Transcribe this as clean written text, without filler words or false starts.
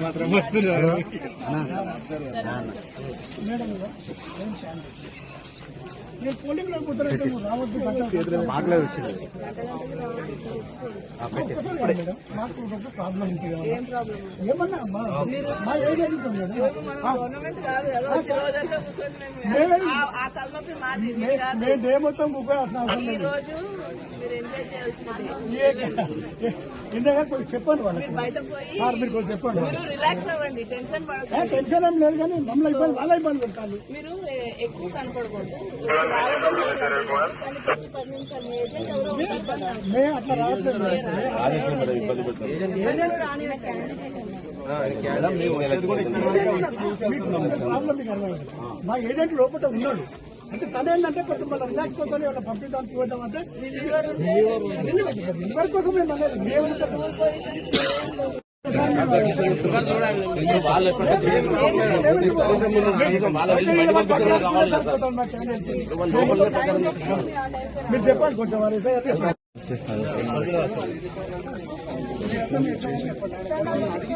మాత్రం వస్తున్నారు మాటలే వచ్చింది ప్రాబ్లం ఏమన్నా డే మొత్తం చెప్పండి వాళ్ళకి మీరు కొంచెం చెప్పండి. టెన్షన్ ఏం లేదు కానీ మమ్మల్ని ఇబ్బంది వాళ్ళ ఇబ్బంది పెట్టాలి. మీరు ఎక్కువ కనపడకూడదు. అట్లా రావట్లేదు. మా ఏజెంట్ లోపల ఉన్నాడు అంటే తనేంటంటే కొంచెం మన రిలాక్స్ కోసం ఏమైనా పంపిద్దాం చూద్దాం అంటే ఎవరి కోసం మేము మీరు చెప్పండి కొంచెం వారి